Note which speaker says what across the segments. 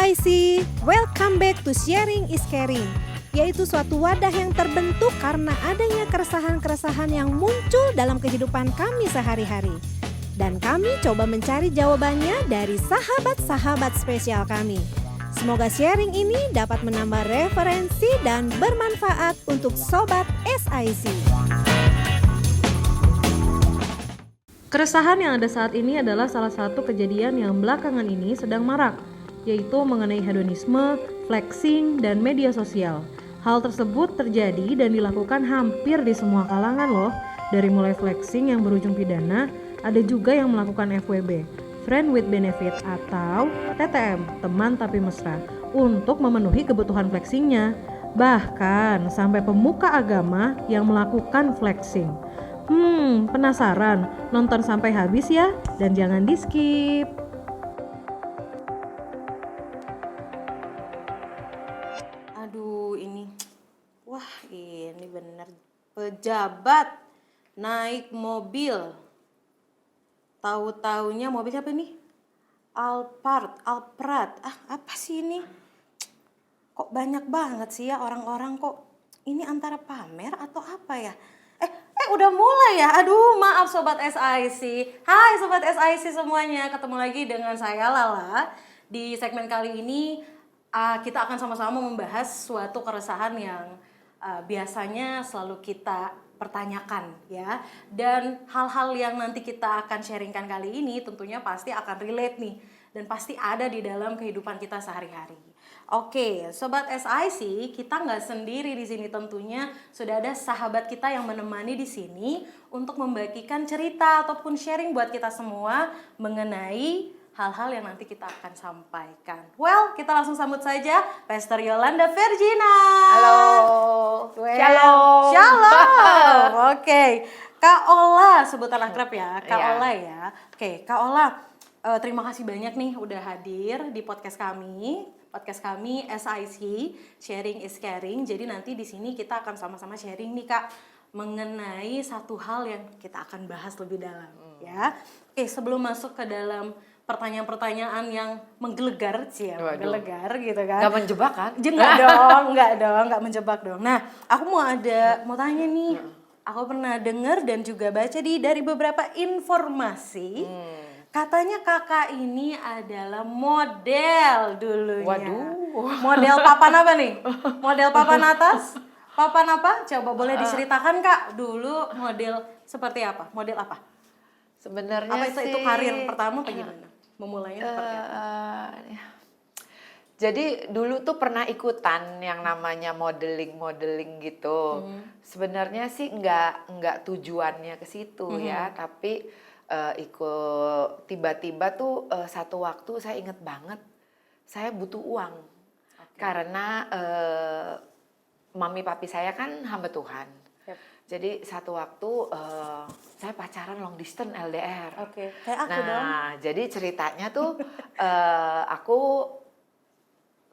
Speaker 1: SIC, welcome back to Sharing is Caring, yaitu suatu wadah yang terbentuk karena adanya keresahan-keresahan yang muncul dalam kehidupan kami sehari-hari. Dan kami coba mencari jawabannya dari sahabat-sahabat spesial kami. Semoga sharing ini dapat menambah referensi dan bermanfaat untuk Sobat SIC. Keresahan yang ada saat ini adalah salah satu kejadian yang belakangan ini sedang marak, yaitu mengenai hedonisme, flexing, dan media sosial. Hal tersebut terjadi dan dilakukan hampir di semua kalangan loh, dari mulai flexing yang berujung pidana, ada juga yang melakukan FWB, Friend with Benefit, atau TTM, teman tapi mesra, untuk memenuhi kebutuhan flexingnya. Bahkan sampai pemuka agama yang melakukan flexing. Penasaran? Nonton sampai habis ya, dan jangan di-skip.
Speaker 2: Aduh, ini bener pejabat naik mobil. Tahu-taunya mobil apa nih? Alphard. Apa sih ini? Kok banyak banget sih ya orang-orang kok? Ini antara pamer atau apa ya? Udah mulai ya? Aduh, maaf Sobat SIC. Hai Sobat SIC semuanya, ketemu lagi dengan saya Lala. Di segmen kali ini kita akan sama-sama membahas suatu keresahan yang biasanya selalu kita pertanyakan ya. Dan hal-hal yang nanti kita akan sharingkan kali ini tentunya pasti akan relate nih. Dan pasti ada di dalam kehidupan kita sehari-hari. Oke, Sobat SIC, kita nggak sendiri di sini tentunya sudah ada sahabat kita yang menemani di sini untuk membagikan cerita ataupun sharing buat kita semua mengenai hal-hal yang nanti kita akan sampaikan. Well, kita langsung sambut saja Pastor Yolanda Virgina.
Speaker 3: Halo.
Speaker 2: Shalom. Oke, Kak Ola, sebutan akrab ya, Kak
Speaker 3: Iya.
Speaker 2: Ola ya. Oke, Kak Ola, terima kasih banyak nih udah hadir di podcast kami SIC, Sharing is Caring. Jadi nanti di sini kita akan sama-sama sharing nih Kak mengenai satu hal yang kita akan bahas lebih dalam ya. Oke, sebelum masuk ke dalam pertanyaan-pertanyaan yang menggelegar sih ya, menggelegar gitu kan.
Speaker 3: Gak menjebak kan?
Speaker 2: Enggak menjebak dong. Nah, aku mau tanya nih. Aku pernah dengar dan juga baca dari beberapa informasi. Katanya kakak ini adalah model dulunya.
Speaker 3: Waduh.
Speaker 2: Model papan apa nih? Model papan atas? Papan apa? Coba boleh diceritakan Kak. Dulu model seperti apa? Model apa?
Speaker 3: Sebenarnya
Speaker 2: Apa
Speaker 3: sih
Speaker 2: itu karir pertama apa gimana? Memulainya seperti apa?
Speaker 3: Jadi dulu tuh pernah ikutan yang namanya modeling gitu. Sebenarnya sih nggak tujuannya ke situ ya, tapi ikut tiba-tiba tuh satu waktu saya inget banget saya butuh uang. Karena mami papi saya kan hamba Tuhan. Jadi satu waktu saya pacaran long distance LDR.
Speaker 2: Oke, kayak aku dong.
Speaker 3: Nah, jadi ceritanya tuh aku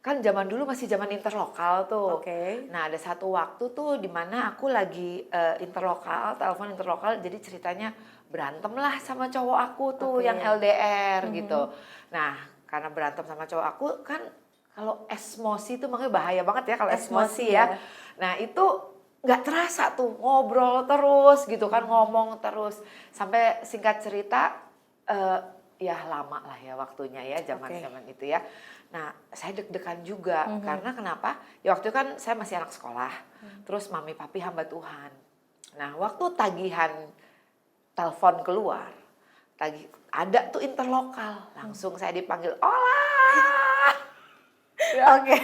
Speaker 3: kan zaman dulu masih zaman interlokal tuh.
Speaker 2: Oke.
Speaker 3: Nah, ada satu waktu tuh di mana aku lagi telepon interlokal, jadi ceritanya berantem lah sama cowok aku tuh yang LDR gitu. Nah, karena berantem sama cowok aku kan kalau emosi tuh makanya bahaya banget ya kalau emosi ya. Nah, itu nggak terasa tuh ngobrol terus gitu kan, ngomong terus sampai singkat cerita ya lama lah ya waktunya ya zaman itu ya. Nah saya deg-degan juga karena kenapa ya waktu itu kan saya masih anak sekolah, terus mami papi hamba Tuhan. Nah waktu tagihan telepon keluar, ada tuh interlokal, langsung saya dipanggil Ola.
Speaker 2: Oke.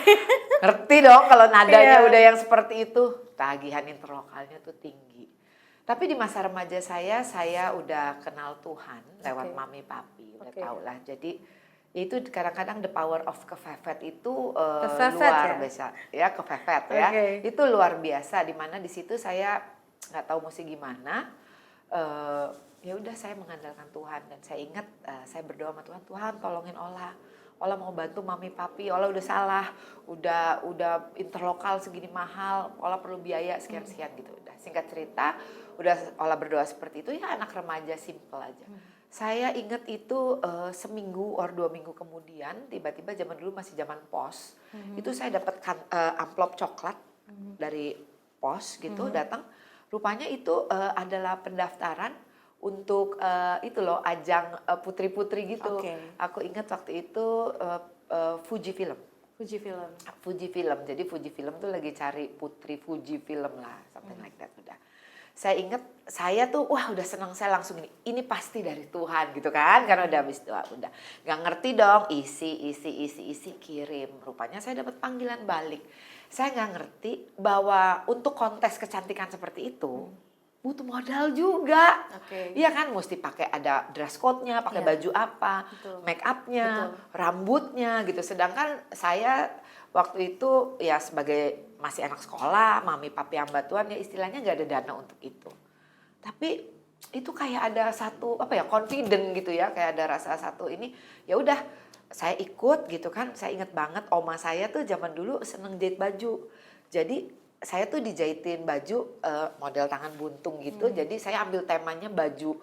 Speaker 3: Ngerti dong kalau nadanya udah yang seperti itu. Tagihan interlokalnya tuh tinggi. Tapi di masa remaja saya udah kenal Tuhan lewat mami papi. Udah tau lah. Jadi itu kadang-kadang the power of kefefet itu luar biasa. Ya kefefet ya. Itu luar biasa. Dimana di situ saya nggak tahu mesti gimana. Ya udah saya mengandalkan Tuhan. Dan saya ingat saya berdoa sama Tuhan. Tuhan tolongin Ola mau bantu mami papi, Ola udah salah, udah interlokal segini mahal, Ola perlu biaya sekian gitu. Udah singkat cerita, udah Ola berdoa seperti itu ya anak remaja simple aja. Saya ingat itu seminggu or 2 minggu kemudian tiba-tiba zaman dulu masih zaman pos. Itu saya dapat amplop coklat dari pos gitu datang. Rupanya itu adalah pendaftaran untuk itu loh ajang putri-putri gitu.
Speaker 2: Oke.
Speaker 3: Aku ingat waktu itu Fuji Film.
Speaker 2: Fuji Film.
Speaker 3: Fuji Film. Jadi Fuji Film tuh lagi cari putri Fuji Film lah, something like that udah. Saya ingat saya tuh wah udah senang, saya langsung ini pasti dari Tuhan gitu kan, karena udah habis doa udah nggak ngerti dong isi kirim. Rupanya saya dapat panggilan balik. Saya nggak ngerti bahwa untuk kontes kecantikan seperti itu butuh modal juga.
Speaker 2: Oke.
Speaker 3: Iya kan, mesti pakai ada dress code-nya, pakai baju apa,
Speaker 2: Betul.
Speaker 3: make up-nya,
Speaker 2: Betul.
Speaker 3: rambutnya gitu. Sedangkan saya waktu itu ya sebagai masih anak sekolah, mami papi ambatuan ya istilahnya nggak ada dana untuk itu. Tapi itu kayak ada satu confident gitu ya, kayak ada rasa satu ini ya udah saya ikut gitu kan. Saya ingat banget oma saya tuh zaman dulu seneng jahit baju. Jadi saya tuh dijahitin baju model tangan buntung gitu. Jadi saya ambil temanya baju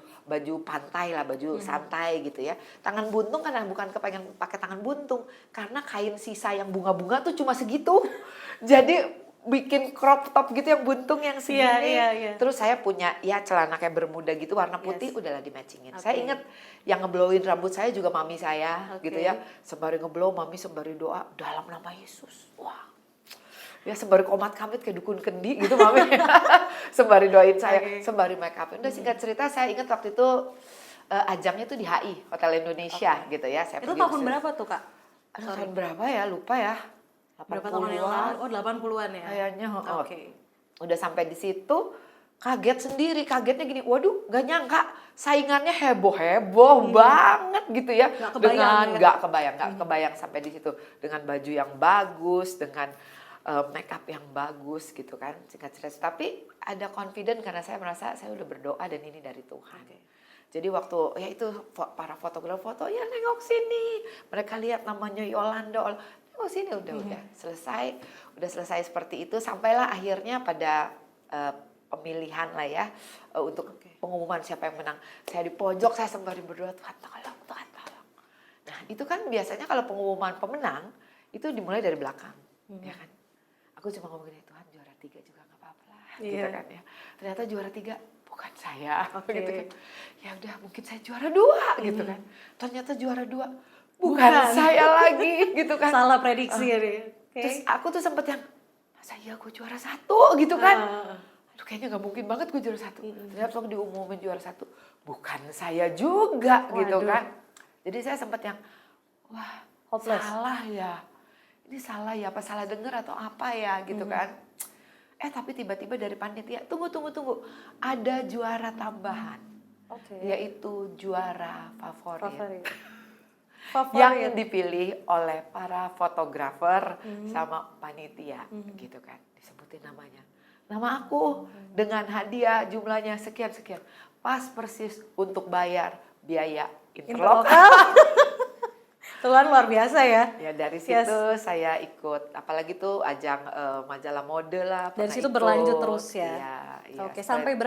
Speaker 3: pantai lah, baju santai gitu ya. Tangan buntung karena bukan kepengen pakai tangan buntung, karena kain sisa yang bunga-bunga tuh cuma segitu. Jadi bikin crop top gitu yang buntung yang segini.
Speaker 2: Iya.
Speaker 3: Terus saya punya ya celana kayak bermuda gitu warna putih, udahlah di-matchingin. Saya ingat yang ngeblowin rambut saya juga mami saya gitu ya. Sembari ngeblow mami sembari doa dalam nama Yesus. Wah. Ya sembari komat kamit kayak dukun kendi gitu mami. Sembari doain saya, sembari make up. Udah singkat cerita saya ingat waktu itu ajangnya tuh di HI, Hotel Indonesia gitu ya. Saya
Speaker 2: Itu
Speaker 3: pergi
Speaker 2: tahun berapa tuh, Kak?
Speaker 3: Aduh, tahun berapa ya? Lupa ya.
Speaker 2: Berapa tahun yang lalu? Oh, 80-an ya.
Speaker 3: Kayaknya.
Speaker 2: Oke.
Speaker 3: Udah sampai di situ kaget sendiri, kagetnya gini, waduh gak nyangka saingannya heboh banget gitu ya. Gak kebayang sampai di situ dengan baju yang bagus, dengan make up yang bagus gitu kan, singkat cerita. Tapi ada confident karena saya merasa saya udah berdoa dan ini dari Tuhan. Jadi waktu ya itu para fotografer foto ya nengok sini, mereka lihat namanya Yolanda, nengok sini udah selesai seperti itu. Sampailah akhirnya pada pemilihan lah ya untuk pengumuman siapa yang menang. Saya di pojok, saya sembari berdoa, Tuhan tolong. Nah itu kan biasanya kalau pengumuman pemenang itu dimulai dari belakang, ya kan. Aku cuma ngomong gini, Tuhan juara 3 juga gak apa-apa lah, gitu kan ya. Ternyata juara 3 bukan saya, gitu kan. Ya udah mungkin saya juara 2 gitu kan. Ternyata juara 2 bukan saya lagi, gitu kan.
Speaker 2: Salah prediksi ini.
Speaker 3: Terus aku tuh sempet yang, masa iya gue juara 1 gitu kan. Aduh kayaknya gak mungkin banget gue juara 1. Ternyata waktu diumumin juara 1, bukan saya juga gitu kan. Jadi saya sempet yang, wah
Speaker 2: hopeless.
Speaker 3: Salah ya. Ini salah ya, apa salah denger atau apa ya gitu kan. Tapi tiba-tiba dari panitia, tunggu. Ada juara tambahan. Yaitu juara favorit. Yang dipilih oleh para fotografer sama panitia gitu kan. Disebutin namanya. Nama aku dengan hadiah jumlahnya sekian. Pas persis untuk bayar biaya interlokal.
Speaker 2: Tuhan luar biasa ya.
Speaker 3: Ya dari situ saya ikut, apalagi tuh ajang majalah mode lah.
Speaker 2: Dari situ berlanjut terus ya.
Speaker 3: Iya.
Speaker 2: Oke, sampai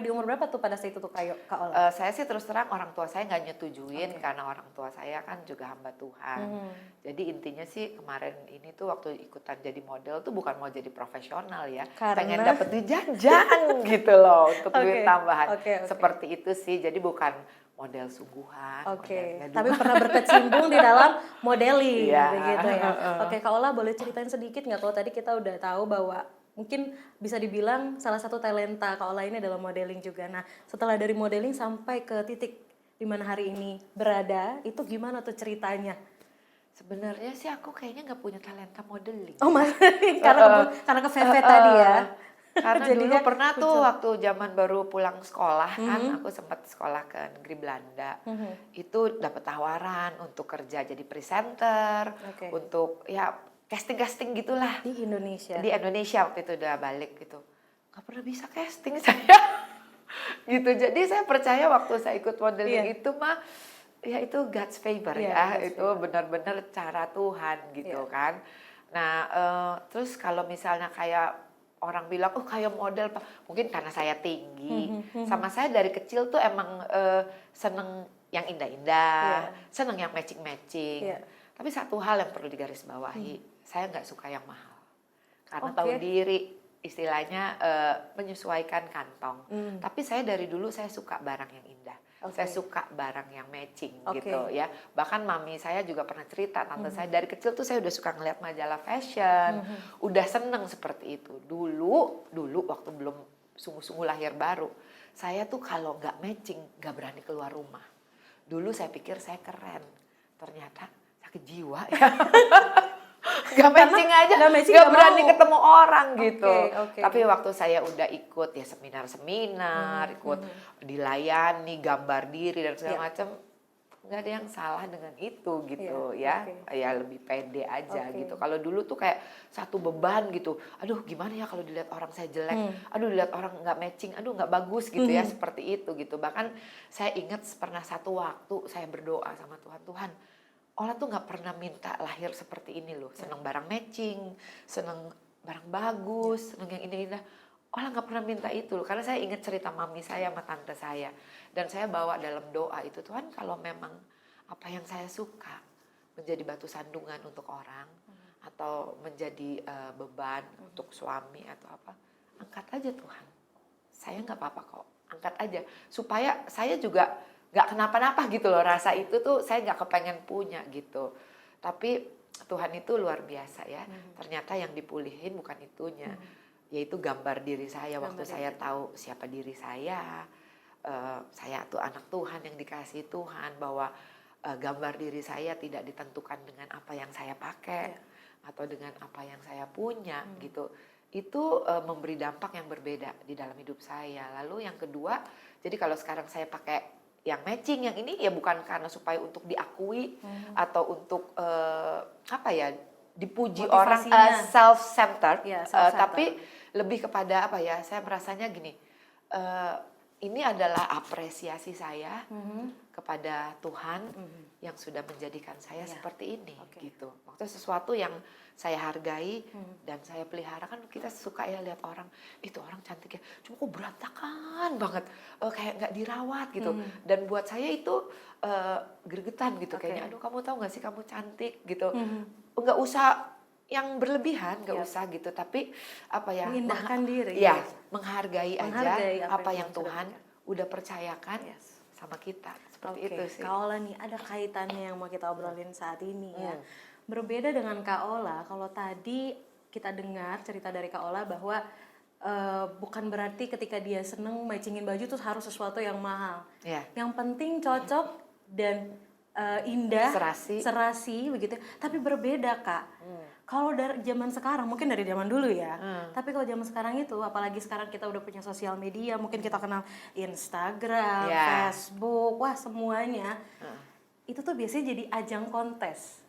Speaker 2: di umur berapa tuh pada saat itu tuh Kak Ola?
Speaker 3: Saya sih terus terang orang tua saya nggak nyetujuin karena orang tua saya kan juga hamba Tuhan. Jadi intinya sih kemarin ini tuh waktu ikutan jadi model tuh bukan mau jadi profesional ya, pengen dapet duit jajan gitu loh untuk duit tambahan. Seperti itu sih, jadi bukan model sungguhan.
Speaker 2: Tapi pernah berkecimpung di dalam modeling begitu ya. Kak Ola boleh ceritain sedikit nggak, kalau tadi kita udah tahu bahwa mungkin bisa dibilang salah satu talenta Kak Ola ini adalah modeling juga. Nah setelah dari modeling sampai ke titik di mana hari ini berada, itu gimana tuh ceritanya?
Speaker 3: Sebenarnya sih aku kayaknya nggak punya talenta modeling.
Speaker 2: Oh mas, karena kepepet tadi ya.
Speaker 3: Karena dulu pernah tuh waktu zaman baru pulang sekolah kan, aku sempat sekolah ke negeri Belanda. Itu dapat tawaran untuk kerja jadi presenter, untuk ya casting gitulah.
Speaker 2: Di Indonesia.
Speaker 3: Di Indonesia waktu itu udah balik gitu. Gak pernah bisa casting saya. Gitu. Jadi saya percaya waktu saya ikut modeling itu mah ya itu God's favor ya. Itu benar-benar cara Tuhan gitu kan. Nah, terus kalau misalnya kayak orang bilang, oh kayak model, Pak. Mungkin karena saya tinggi. Sama saya dari kecil tuh emang seneng yang indah-indah, seneng yang matching-matching. Tapi satu hal yang perlu digarisbawahi, saya nggak suka yang mahal. Karena tahu diri, istilahnya menyesuaikan kantong. Tapi saya dari dulu saya suka barang yang indah. Saya suka barang yang matching gitu ya. Bahkan mami saya juga pernah cerita, tante saya dari kecil tuh saya udah suka ngeliat majalah fashion, udah seneng seperti itu. Dulu waktu belum sungguh-sungguh lahir baru, saya tuh kalau nggak matching nggak berani keluar rumah. Dulu saya pikir saya keren, ternyata sakit jiwa ya. Gak matching aja, gak berani ketemu orang gitu. Tapi waktu saya udah ikut ya seminar-seminar, ikut dilayani, gambar diri dan segala macam, nggak ada yang salah dengan itu gitu ya. Ya lebih pede aja gitu. Kalau dulu tuh kayak satu beban gitu. Aduh gimana ya kalau dilihat orang saya jelek, aduh dilihat orang nggak matching, aduh nggak bagus gitu ya, seperti itu gitu. Bahkan saya ingat pernah satu waktu saya berdoa sama Tuhan, Tuhan, Ola tuh nggak pernah minta lahir seperti ini loh, seneng barang matching, seneng barang bagus, seneng yang indah-indah. Ola nggak pernah minta itu loh, karena saya ingat cerita mami saya sama tante saya. Dan saya bawa dalam doa itu, Tuhan kalau memang apa yang saya suka menjadi batu sandungan untuk orang, atau menjadi beban untuk suami atau apa, angkat aja Tuhan. Saya nggak apa-apa kok, angkat aja. Supaya saya juga nggak kenapa-napa gitu loh, rasa itu tuh saya nggak kepengen punya gitu. Tapi Tuhan itu luar biasa ya. Ternyata yang dipulihin bukan itunya, yaitu gambar diri saya waktu saya tahu siapa diri saya. Saya tuh anak Tuhan yang dikasihi Tuhan, bahwa gambar diri saya tidak ditentukan dengan apa yang saya pakai atau dengan apa yang saya punya gitu. Itu memberi dampak yang berbeda di dalam hidup saya. Lalu yang kedua, jadi kalau sekarang saya pakai yang matching, yang ini ya bukan karena supaya untuk diakui atau untuk apa ya, dipuji orang, self-centered, tapi lebih kepada apa ya, saya merasanya gini, ini adalah apresiasi saya kepada Tuhan yang sudah menjadikan saya seperti ini gitu. Maksudnya sesuatu yang saya hargai dan saya pelihara. Kan kita suka ya lihat orang, itu orang cantik ya, cuma kok berantakan banget, kayak nggak dirawat gitu. Dan buat saya itu gregetan gitu, kayaknya aduh kamu tahu nggak sih kamu cantik gitu. Nggak usah yang berlebihan, nggak usah gitu, tapi apa ya,
Speaker 2: mengindahkan diri
Speaker 3: ya, menghargai aja apa yang Tuhan udah percayakan sama kita, seperti itu sih.
Speaker 2: Kak Ola nih, ada kaitannya yang mau kita obrolin saat ini ya. Berbeda dengan Kak Ola, kalau tadi kita dengar cerita dari Kak Ola bahwa bukan berarti ketika dia seneng matchingin baju tuh harus sesuatu yang mahal. Yang penting cocok dan indah, serasi begitu. Tapi berbeda Kak. Kalau dari zaman sekarang, mungkin dari zaman dulu ya. Tapi kalau zaman sekarang itu, apalagi sekarang kita udah punya sosial media, mungkin kita kenal Instagram, Facebook, wah semuanya. Itu tuh biasanya jadi ajang kontes.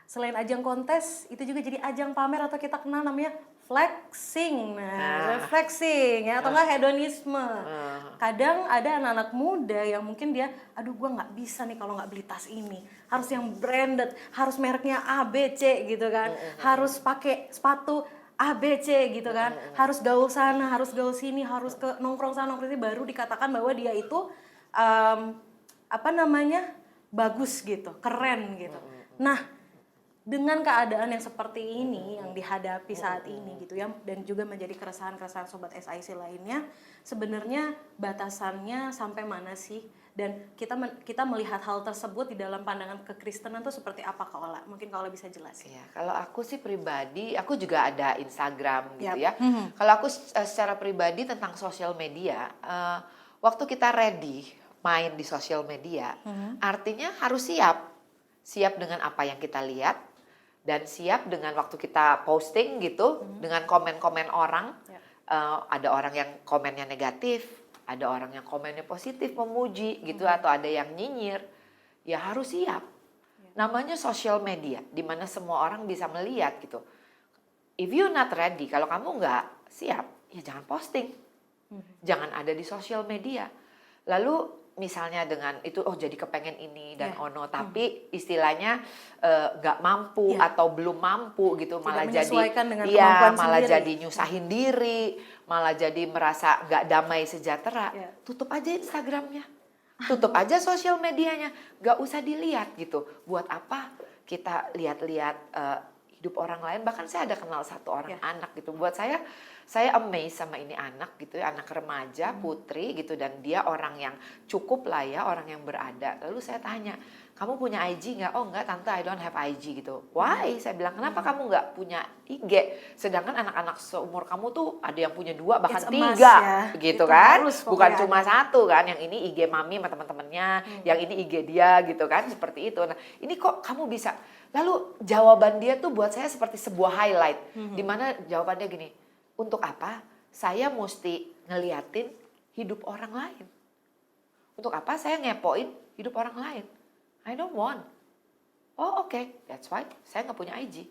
Speaker 2: Selain ajang kontes, itu juga jadi ajang pamer atau kita kenal namanya flexing. Flexing ya, atau enggak hedonisme. Kadang ada anak-anak muda yang mungkin dia, aduh gue nggak bisa nih kalau nggak beli tas ini, harus yang branded, harus mereknya A, B, C gitu kan, harus pakai sepatu A, B, C gitu kan, harus gaul sana, harus gaul sini, harus ke nongkrong sana, nongkrong sini, baru dikatakan bahwa dia itu apa namanya, bagus gitu, keren gitu. Nah, dengan keadaan yang seperti ini yang dihadapi saat ini gitu ya, dan juga menjadi keresahan-keresahan sobat SIC lainnya, sebenarnya batasannya sampai mana sih? Dan kita melihat hal tersebut di dalam pandangan kekristenan tuh seperti apa Kak Ola? Mungkin Kak Ola bisa jelasin.
Speaker 3: Ya, kalau aku sih pribadi, aku juga ada Instagram gitu ya. Kalau aku secara pribadi tentang sosial media, waktu kita ready main di sosial media, artinya harus siap dengan apa yang kita lihat, dan siap dengan waktu kita posting gitu, dengan komen-komen orang. Ada orang yang komennya negatif, ada orang yang komennya positif, memuji gitu, atau ada yang nyinyir. Ya harus siap. Namanya social media, di mana semua orang bisa melihat gitu. If you not ready, kalau kamu nggak siap, ya jangan posting. Jangan ada di social media. Lalu misalnya dengan itu jadi kepengen ini dan tapi istilahnya nggak mampu atau belum mampu gitu,
Speaker 2: Tidak
Speaker 3: malah
Speaker 2: menyesuaikan dengan
Speaker 3: jadi
Speaker 2: kemampuan
Speaker 3: malah
Speaker 2: sendiri.
Speaker 3: jadi nyusahin diri, malah jadi merasa nggak damai sejahtera. Tutup aja Instagramnya, tutup aja sosial medianya, nggak usah dilihat gitu. Buat apa kita lihat-lihat hidup orang lain? Bahkan saya ada kenal satu orang anak gitu, buat saya amazed sama ini anak gitu ya, anak remaja putri gitu, dan dia orang yang cukup lah ya, orang yang berada. Lalu saya tanya, kamu punya IG nggak? Oh nggak tante, I don't have IG gitu. Why? Saya bilang, kenapa kamu nggak punya IG? Sedangkan anak-anak seumur kamu tuh ada yang punya 2 bahkan 3 gitu
Speaker 2: Itu
Speaker 3: kan?
Speaker 2: harus
Speaker 3: Bukan
Speaker 2: pokoknya
Speaker 3: cuma satu kan? Yang ini IG mami sama teman-temannya, yang ini IG dia gitu kan? Seperti itu. Nah ini kok kamu bisa? Lalu jawaban dia tuh buat saya seperti sebuah highlight, dimana jawabannya gini. Untuk apa saya mesti ngeliatin hidup orang lain? Untuk apa saya ngepoin hidup orang lain? I don't want. Oh oke, that's why saya nggak punya IG.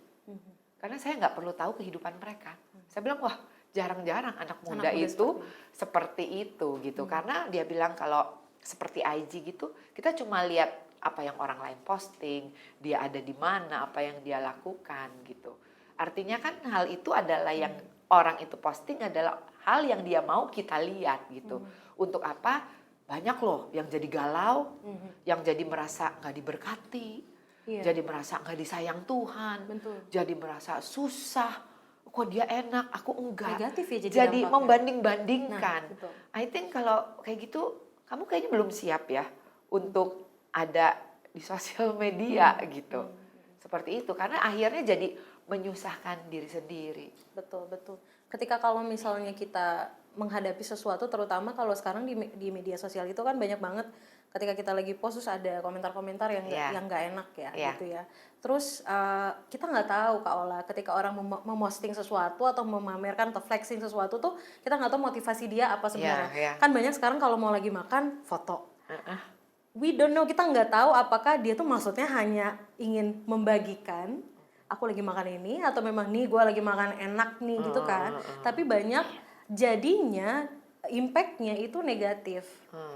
Speaker 3: Karena saya nggak perlu tahu kehidupan mereka. Saya bilang, wah jarang-jarang anak muda itu seperti itu gitu. Karena dia bilang kalau seperti IG gitu, kita cuma lihat apa yang orang lain posting, dia ada di mana, apa yang dia lakukan gitu. Artinya kan hal itu adalah yang orang itu posting adalah hal yang dia mau kita lihat gitu. Untuk apa? Banyak loh yang jadi galau, yang jadi merasa nggak diberkati, jadi merasa nggak disayang Tuhan, jadi merasa susah. Kok dia enak, aku enggak.
Speaker 2: Negatif ya
Speaker 3: jadi membanding-bandingkan.
Speaker 2: Nah,
Speaker 3: I think kalau kayak gitu, kamu kayaknya belum siap ya untuk ada di sosial media gitu. Seperti itu, karena akhirnya jadi menyusahkan diri sendiri.
Speaker 2: Betul. Ketika kalau misalnya kita menghadapi sesuatu, terutama kalau sekarang di media sosial itu kan banyak banget ketika kita lagi post terus ada komentar-komentar yang nggak enak ya gitu ya. Terus kita nggak tahu Kak Ola, ketika orang memosting sesuatu atau memamerkan atau flexing sesuatu tuh kita nggak tahu motivasi dia apa sebenarnya. Kan banyak sekarang kalau mau lagi makan foto. We don't know, kita nggak tahu apakah dia tuh maksudnya hanya ingin membagikan aku lagi makan ini atau memang nih gue lagi makan enak nih gitu kan. Tapi banyak jadinya impact-nya itu negatif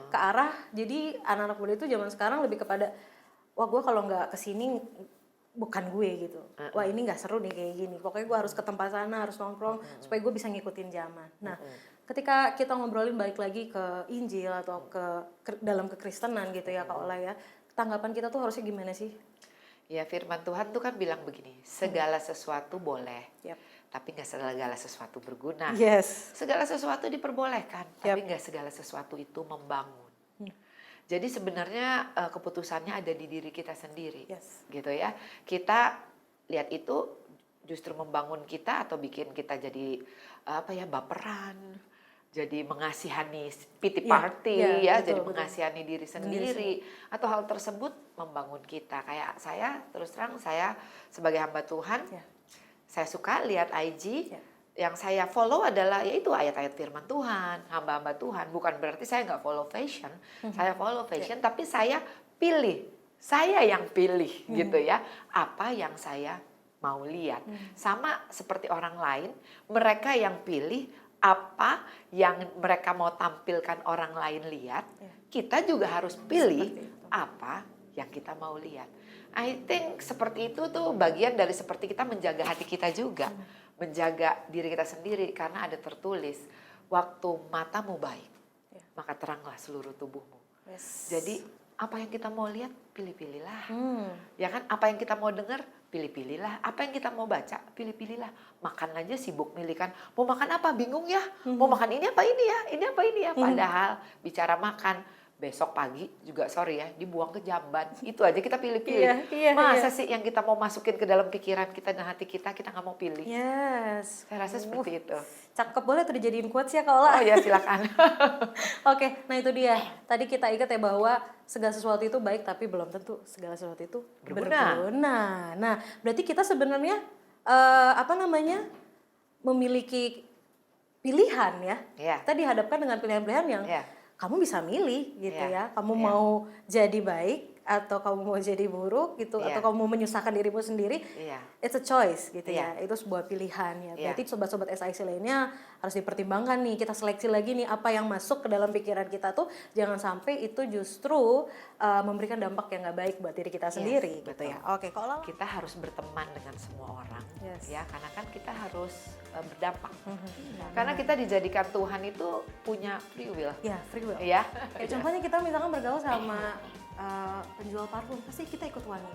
Speaker 2: ke arah, jadi anak-anak muda itu zaman sekarang lebih kepada wah gue kalau nggak kesini bukan gue gitu. Wah ini nggak seru nih kayak gini. Pokoknya gue harus ke tempat sana, harus nongkrong supaya gue bisa ngikutin zaman. Nah ketika kita ngobrolin balik lagi ke Injil atau ke dalam kekristenan gitu ya Kak Ola ya, tanggapan kita tuh harusnya gimana sih?
Speaker 3: Ya firman Tuhan tuh kan bilang begini, segala sesuatu boleh, tapi nggak segala sesuatu berguna. Segala sesuatu diperbolehkan, tapi nggak segala sesuatu itu membangun. Jadi sebenarnya keputusannya ada di diri kita sendiri, gitu ya. Kita lihat itu justru membangun kita atau bikin kita jadi baperan. Jadi mengasihani pity party jadi mengasihani diri sendiri atau hal tersebut membangun kita. Kayak saya terus terang saya sebagai hamba Tuhan, saya suka lihat IG, yang saya follow adalah yaitu ayat-ayat firman Tuhan, hamba-hamba Tuhan. Bukan berarti saya nggak follow fashion, saya follow fashion tapi saya yang pilih gitu ya, apa yang saya mau lihat. Sama seperti orang lain, mereka yang pilih apa yang mereka mau tampilkan orang lain lihat, kita juga harus pilih apa yang kita mau lihat. I think seperti itu tuh bagian dari seperti kita menjaga hati kita juga, menjaga diri kita sendiri, karena ada tertulis, waktu matamu baik, maka teranglah seluruh tubuhmu. Jadi apa yang kita mau lihat, pilih-pilihlah. Ya kan, apa yang kita mau dengar, pilih-pilihlah. Apa yang kita mau baca, pilih-pilihlah. Makan aja sibuk milih kan. Mau makan apa, bingung ya. Mau makan ini apa ini ya, ini apa ini ya. Padahal bicara makan, besok pagi juga sorry ya, dibuang ke jamban. Itu aja kita pilih-pilih. Masa sih yang kita mau masukin ke dalam pikiran kita dan hati kita nggak mau pilih? Saya rasa seperti itu.
Speaker 2: Cakep, boleh tuh dijadiin quotes ya Kak Ola?
Speaker 3: Oh ya silakan.
Speaker 2: Oke, nah itu dia. Tadi kita ingat ya bahwa segala sesuatu itu baik tapi belum tentu segala sesuatu itu berguna. Nah, berarti kita sebenarnya memiliki pilihan ya. Kita dihadapkan dengan pilihan-pilihan yang kamu bisa milih gitu ya. Kamu mau jadi baik atau kamu mau jadi buruk gitu,
Speaker 3: Iya.
Speaker 2: atau kamu mau menyusahkan dirimu sendiri,
Speaker 3: Iya.
Speaker 2: it's a choice gitu
Speaker 3: Iya.
Speaker 2: ya. Itu sebuah pilihan ya.
Speaker 3: Iya.
Speaker 2: Berarti sobat-sobat SIC lainnya harus dipertimbangkan nih. Kita seleksi lagi nih apa yang masuk ke dalam pikiran kita tuh, jangan sampai itu justru memberikan dampak yang nggak baik buat diri kita sendiri gitu
Speaker 3: betul.
Speaker 2: ya. Oke, kalau Lala?
Speaker 3: Kita harus berteman dengan semua orang,
Speaker 2: Yes.
Speaker 3: ya, karena kan kita harus berdampak.
Speaker 2: Mhm.
Speaker 3: Karena kita dijadikan Tuhan itu punya free will,
Speaker 2: Ya, free will.
Speaker 3: ya.
Speaker 2: Kayak contohnya kita misalkan bergaul sama penjual parfum, pasti kita ikut wangi.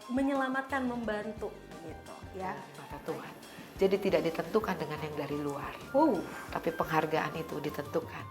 Speaker 2: Menyelamatkan, membantu gitu ya.
Speaker 3: Mata Tuhan. Jadi tidak ditentukan dengan yang dari luar,
Speaker 2: Wow.
Speaker 3: tapi penghargaan itu ditentukan